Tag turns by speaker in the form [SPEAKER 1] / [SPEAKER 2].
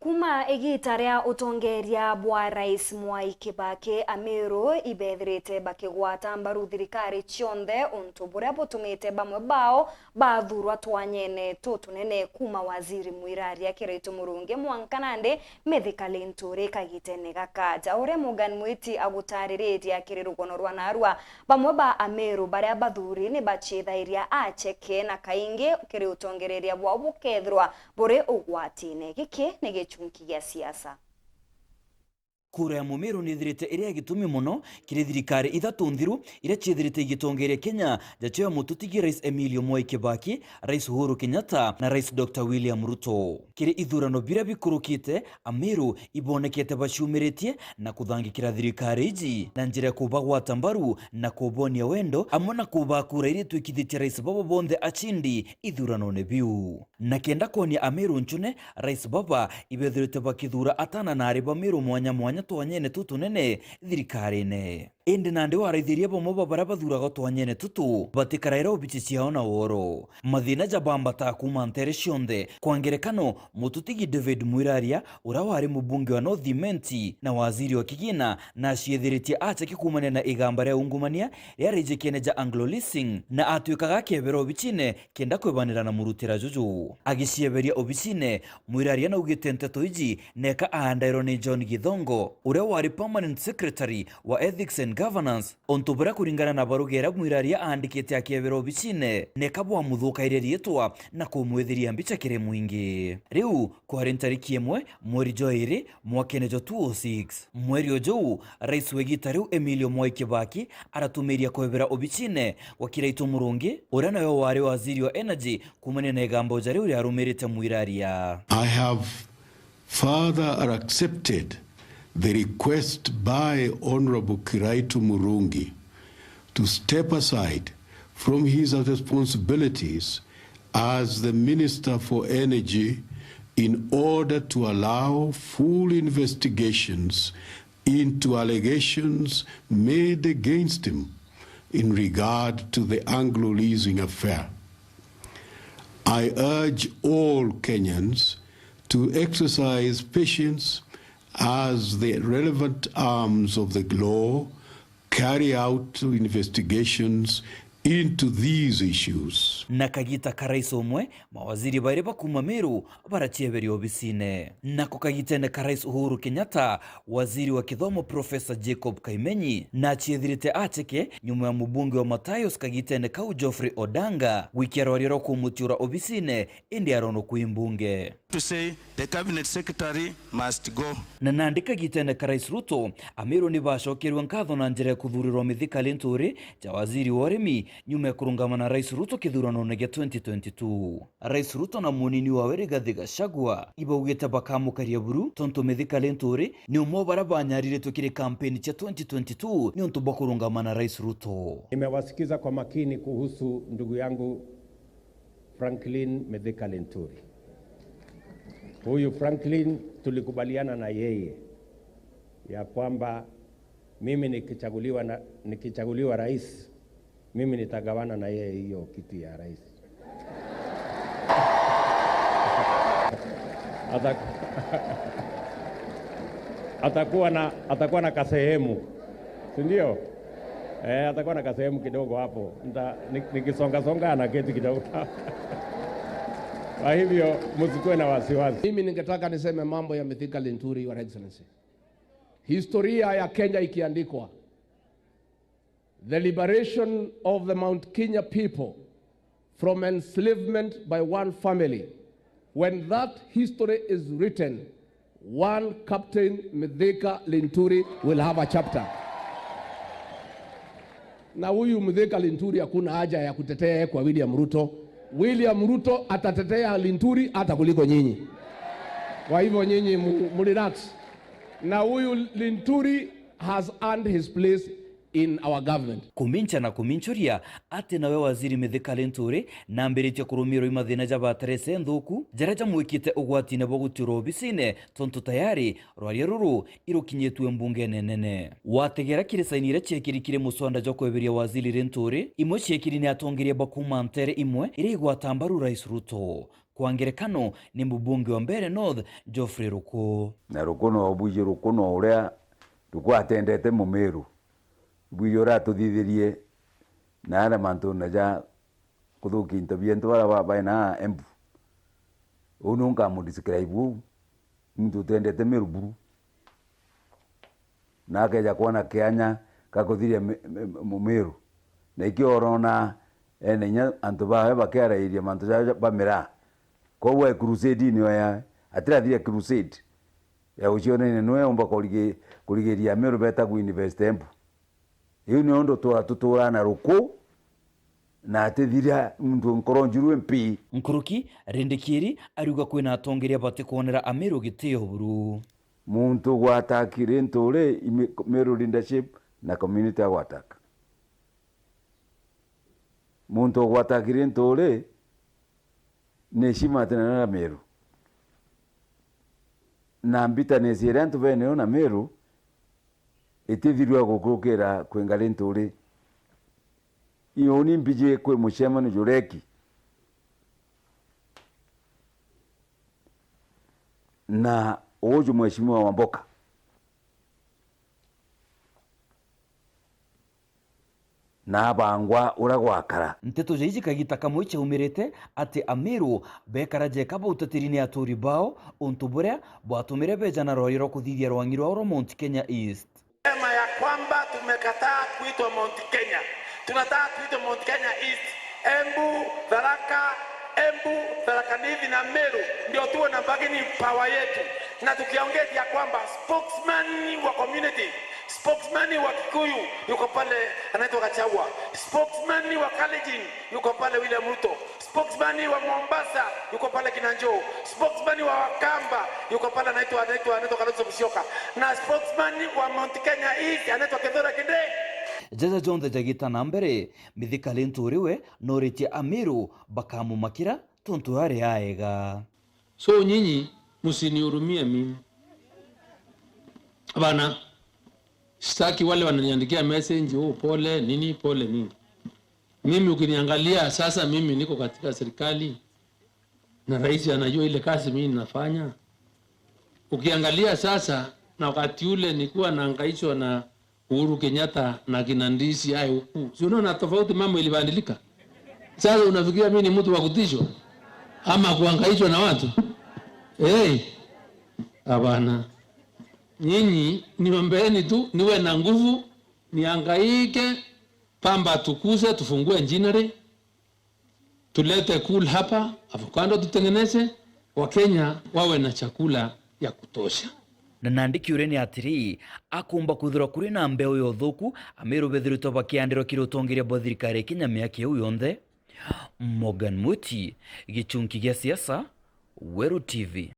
[SPEAKER 1] Kuma igita ria utongeria bwa Rais Mwai Kibaki Amiru ibethirite bakigwata mbaru thirikari cionthe untu buria butumite bamwe bao bathurwa twanyene tutunene kuma waziri mwiraria Kiraitu Murungi Mwankanande Mithika Linturi kagitene gakaja uria Morgan Mwiti agutariretie akirirugono rwa narua bamwe ba Amiru baria bathuri ni bachithairia acheke na kaingi kiri utongereria bwa bukethirwa buri ugwatine giki ni chunki ya siasa.
[SPEAKER 2] Kura ya Mumiru nithirite iria gitumi muno kiri thirikari ithatu nthiru iria ciithirite igitongeria Kenya jacho mututigi Rais Emilio Mwai Kibaki, Rais Uhuru Kenyatta na Rais Dr. William Ruto. Kiri ithurano biria bikurukite Amiru ibonekete baciumiritie na kuthangikira thirikari iji na njira kubagwata mbaru na kubonia wendo amwe na kubakura iria twikithitie Rais Baba bonthe achindi ithurano ne biu. Na kenda konia Amiru nchune Rais Baba ibethirite bakithura atana na ariba Amiru mwanya twanyene tutunene thirikari-ine. Indi nandi waraithiria bamwe baria bathuraga twanyene tutu batikaraira obici ciao na woro mathina jabambata kuma ntere cionthe kwa ngerekano mututigi David Mwiraria uria wari mubunge wa North Imenti na waziri wa kigina na ciethiritie acheki kumane na igamba ria ungumania ria rijikene ja Anglo Leasing na atwikaga kebera obicine kenda kwebanira na murutira juju agicieberia obicine. Mwiraria na ugite nteto iji neka ahandairo ni John Githongo uria wari permanent secretary wa ethics and governance onto bura kuringana na barugera Mwiraria aandikite akebera obicine neka bwa muthukaire rietwa na kumwethiria mbica kire mwingi riu kwari ntariki imwe mweri joiri mwakene jo 2006 mweri ojo Rais wegita riu Emilio Mwai Kibaki aratumiria kwebera obicine wa Kiraitu Murungi uria nayo wari waziri wa energy kumane na igambo jari uria arumirite Mwiraria.
[SPEAKER 3] I have further accepted the request by Honorable Kiraitu Murungi to step aside from his responsibilities as the Minister for Energy in order to allow full investigations into allegations made against him in regard to the Anglo Leasing affair. I urge all Kenyans to exercise patience as the relevant arms of the law carry out investigations into these issues.
[SPEAKER 2] Na kagita karais omwe mawaziri baire bakuma Meru barachieberi obicine nako kagitene karais Uhuru Kenyatta waziri wa kithomo Professor Jacob Kaimenyi na chiethirite acheke nyuma ya mubunge wa Matayos kagitene kau Geoffrey Odanga wikiaro riro kumutiura obicine indi arono kuimbunge
[SPEAKER 4] to say the cabinet secretary must go.
[SPEAKER 2] Na nandika gitene karais Ruto Amiru ni bashokerwa nkatho na njira kuthurirwa Mithika Linturi ja waziri wa urimi nyuma ya kurungamana na Rais Ruto kithurano ya 2022. Rais Ruto na munini wa Rigathi Gachagua ibaugite bakamukaria buru tonto Mithika Linturi ni umwe bara banyarire tukire campaign cha 2022 ni onto bakurungamana na Rais Ruto.
[SPEAKER 5] Nimewasikiza kwa makini kuhusu ndugu yangu Franklin Mithika Linturi. Huyu Franklin tulikubaliana na yeye ya kwamba mimi nikichaguliwa rais, mimi nitagawana na yeye hiyo kiti ya rais. Atakuwa na kasehemu, si ndio? Atakuwa na kasehemu kidogo hapo. Nikisonga na keti kidogo. Kwa hivyo msikuwe na wasiwasi.
[SPEAKER 6] Mimi ningetaka niseme mambo ya Mithika Linturi, Your Excellency. Historia ya Kenya ikiandikwa, the liberation of the Mount Kenya people from enslavement by one family, when that history is written, one Captain Mithika Linturi will have a chapter. Na huyu Mithika Linturi hakuna haja ya kutetea kwa William Ruto. William Ruto atatetea Linturi hata kuliko nyinyi. Kwa hivyo nyinyi mrelax. Na huyu Linturi has earned his place in our government.
[SPEAKER 2] Kumincha na kuminchuria ati nawe waziri Mithika Linturi na mbiritie kurumiro imathina jaba Teresa Nthuku jaraja mwikite ugwatine bwo gutiro obicine tonto tayari rwaria ruru irukinyetwe mbunge nene wategera kire sainire chekirikire musonda jo kweberia waziri Linturi imwe chekiri ni atongeria bakuma ntere imwe iri igwatambaru Rais Ruto kwa ngerekano ni mbunge wa Mbeere North Geoffrey Ruku.
[SPEAKER 7] Na Ruku no bwije Ruku no uria tukwatendete Mumiru bwije ora tuthithirie na ara mantu na ja kuthuki ntabiento bara baina Embu ununga mu describe mtu tendete Miruburu na keja kuona kianya kakuthiria Mumiru na ikiorona enya antu bae bakera iria mantu ja bamira kowe crusade ni ya atira thia crusade ya ucione nwe omba kurigeria Meru beta ku university Embu iyo ni ondo tutura na Ruku na atithira mtu nkoronjiru MP
[SPEAKER 2] Nkuruki Rindikiri ariuga kwina atongeria bati kuonera Ameru gitio buru
[SPEAKER 7] muntu gwatakire ntore Meru leadership na community agwataka muntu gwatakire ntore neshima tena na Meru na mbita nesira ntu bene na Meru itithirwa gukukira kwengale ntore iyo ni mbije kwe mushemano jureki na ojo mheshimiwa Wamboka na bangwa uragwakara
[SPEAKER 2] nteto jeiji kagita kamwe chaumirete ati Ameru bekaraje kaba utatirine aturi bao ontuburea bwatumire bejana roiro kuthithia rwangiro oro Mount Kenya East.
[SPEAKER 8] Sema ya kwamba tumekataa kuitwa Mount Kenya. Tunataka kuitwa Mount Kenya East. Embu, Tharaka Nithi na Meru ndio tuwe na bargaining power yetu. Na tukiongea ya kwamba spokesman wa community, spokesman wa Kikuyu yuko pale anaitwa Gachagua, spokesman wa Kalenjin yuko pale William Ruto, spokesman wa Mombasa yuko pale Kinanjo, spokesman wa Wakamba yuko pale anaitwa Kalonzo Musyoka, na spokesman wa Mount Kenya East anaitwa Kithure Kindiki.
[SPEAKER 2] Jaja Jonde jagita na mbere mithikali nturiwe noritie Ameru bakamumakira tontu hari aega.
[SPEAKER 9] So nyinyi msinihurumie mimi bana, sitaki wale wananiandikia message pole nini. Mimi ukiniangalia sasa, mimi niko katika serikali na rais anajua ile kazi mimi ninafanya. Ukiangalia sasa, na wakati ule nilikuwa nahangaishwa na Uhuru Kenyatta na Kinandisi huku, si unaona tofauti, mambo ilibadilika. Sasa unafikiria mimi ni mtu wa kutishwa ama kuhangaishwa na watu? Hapana. Nyinyi niombeeni tu niwe na nguvu, nihangaike, pamba tukuse, tufungue engineering, tulete cool hapa, avocado tutengeneze, Wakenya wawe na chakula ya kutosha.
[SPEAKER 2] Na nandiki ureni atiri akumba kuthura kuri na mbeo yo thuku Ameru bethirito bakiandiro kirutongeria bo thirikari Kenya miaka yu yonthe. Morgan Muti, gichunki gia siasa, Weru TV.